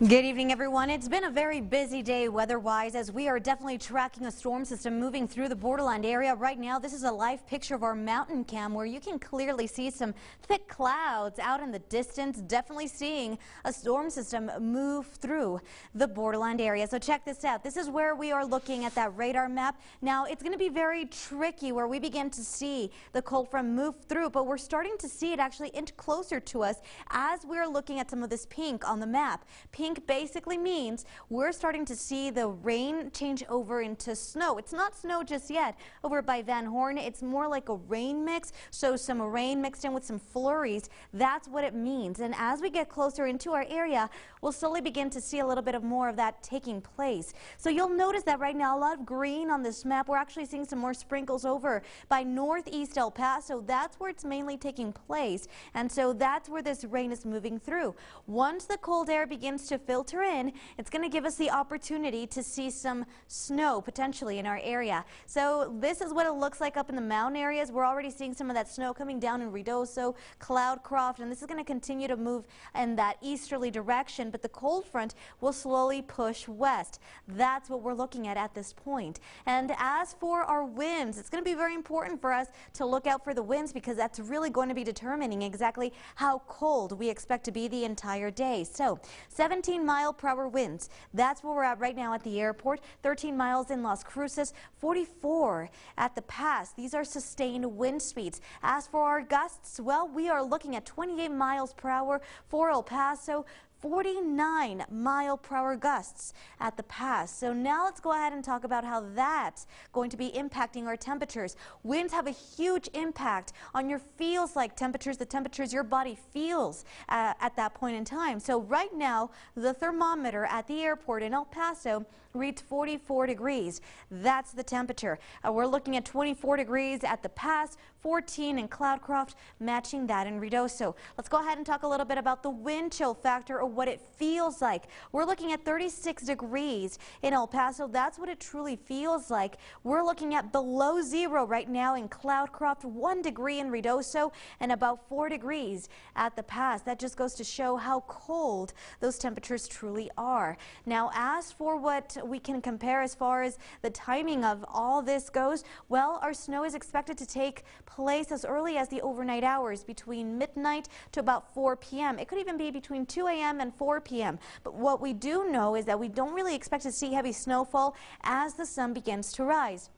Good evening, everyone. It's been a very busy day weather-wise as we are definitely tracking a storm system moving through the borderland area. Right now, this is a live picture of our mountain cam where you can clearly see some thick clouds out in the distance. Definitely seeing a storm system move through the borderland area. So check this out. This is where we are looking at that radar map. Now, it's going to be very tricky where we begin to see the cold front move through, but we're starting to see it actually inch closer to us as we're looking at some of this pink on the map. Pink basically means we're starting to see the rain change over into snow. It's not snow just yet over by Van Horn. It's more like a rain mix. So some rain mixed in with some flurries. That's what it means. And as we get closer into our area, we'll slowly begin to see a little bit of more of that taking place. So you'll notice that right now a lot of green on this map. We're actually seeing some more sprinkles over by northeast El Paso. That's where it's mainly taking place. And so that's where this rain is moving through. Once the cold air begins to filter in, it's going to give us the opportunity to see some snow potentially in our area. So this is what it looks like up in the mountain areas. We're already seeing some of that snow coming down in Ruidoso, Cloudcroft, and this is going to continue to move in that easterly direction, but the cold front will slowly push west. That's what we're looking at this point. And as for our winds, it's going to be very important for us to look out for the winds because that's really going to be determining exactly how cold we expect to be the entire day. So 17-mile-per-hour winds. That's where we're at right now at the airport. 13 miles in Las Cruces, 44 at the pass. These are sustained wind speeds. As for our gusts, well, we are looking at 28 miles per hour for El Paso. 49-mile-per-hour gusts at the pass. So now let's go ahead and talk about how that's going to be impacting our temperatures. Winds have a huge impact on your feels-like temperatures, the temperatures your body feels at that point in time. So right now, the thermometer at the airport in El Paso reads 44 degrees. That's the temperature. We're looking at 24 degrees at the pass, 14 in Cloudcroft, matching that in Ruidoso. Let's go ahead and talk a little bit about the wind chill factor, or what it feels like. We're looking at 36 degrees in El Paso. That's what it truly feels like. We're looking at below zero right now in Cloudcroft, 1 degree in Ruidoso, and about 4 degrees at the pass. That just goes to show how cold those temperatures truly are. Now, as for what we can compare as far as the timing of all this goes, well, our snow is expected to take place as early as the overnight hours, between midnight to about 4 p.m. It could even be between 2 a.m. and 4 p.m. But what we do know is that we don't really expect to see heavy snowfall as the sun begins to rise.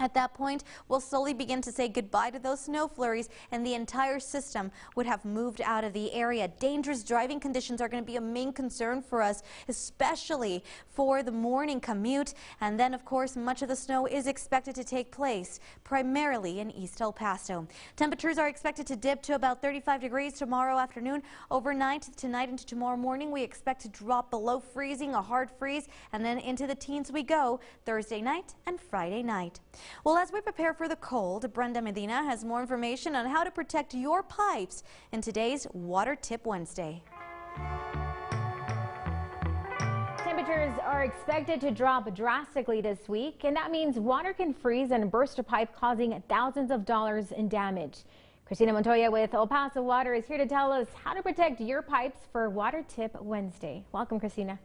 At that point, we'll slowly begin to say goodbye to those snow flurries, and the entire system would have moved out of the area. Dangerous driving conditions are going to be a main concern for us, especially for the morning commute. And then, of course, much of the snow is expected to take place primarily in East El Paso. Temperatures are expected to dip to about 35 degrees tomorrow afternoon. Overnight, tonight into tomorrow morning, we expect to drop below freezing, a hard freeze, and then into the teens we go Thursday night and Friday night. Well, as we prepare for the cold, Brenda Medina has more information on how to protect your pipes in today's Water Tip Wednesday. Temperatures are expected to drop drastically this week, and that means water can freeze and burst a pipe, causing thousands of dollars in damage. Christina Montoya with El Paso Water is here to tell us how to protect your pipes for Water Tip Wednesday. Welcome, Christina.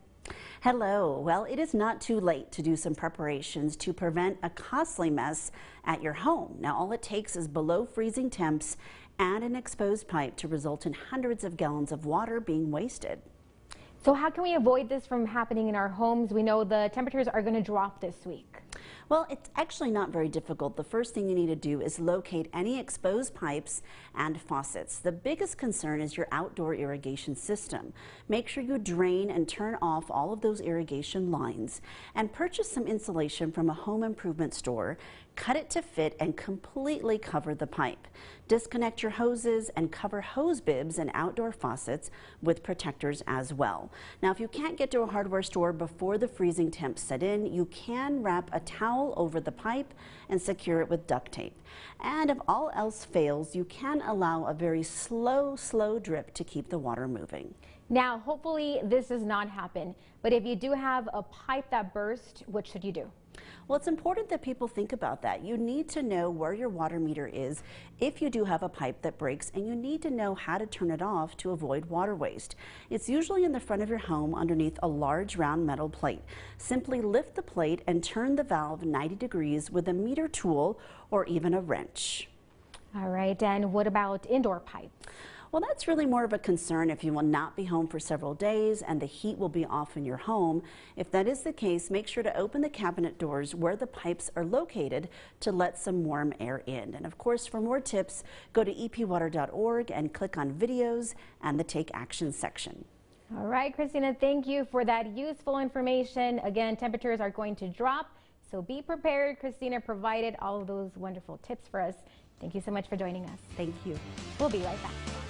Hello. Well, it is not too late to do some preparations to prevent a costly mess at your home. Now, all it takes is below freezing temps and an exposed pipe to result in hundreds of gallons of water being wasted. So how can we avoid this from happening in our homes? We know the temperatures are going to drop this week. Well, it's actually not very difficult. The first thing you need to do is locate any exposed pipes and faucets. The biggest concern is your outdoor irrigation system. Make sure you drain and turn off all of those irrigation lines, and purchase some insulation from a home improvement store. Cut it to fit and completely cover the pipe. Disconnect your hoses and cover hose bibs and outdoor faucets with protectors as well. Now, if you can't get to a hardware store before the freezing temps set in, you can wrap a towel over the pipe and secure it with duct tape. And if all else fails, you can allow a very slow drip to keep the water moving. Now, hopefully this does not happen, but if you do have a pipe that burst, what should you do? Well, it's important that people think about that. You need to know where your water meter is if you do have a pipe that breaks, and you need to know how to turn it off to avoid water waste. It's usually in the front of your home underneath a large round metal plate. Simply lift the plate and turn the valve 90 degrees with a meter tool or even a wrench. All right, and what about indoor pipes? Well, that's really more of a concern if you will not be home for several days and the heat will be off in your home. If that is the case, make sure to open the cabinet doors where the pipes are located to let some warm air in. And of course, for more tips, go to epwater.org and click on videos and the Take Action section. All right, Christina, thank you for that useful information. Again, temperatures are going to drop, so be prepared. Christina provided all of those wonderful tips for us. Thank you so much for joining us. Thank you. We'll be right back.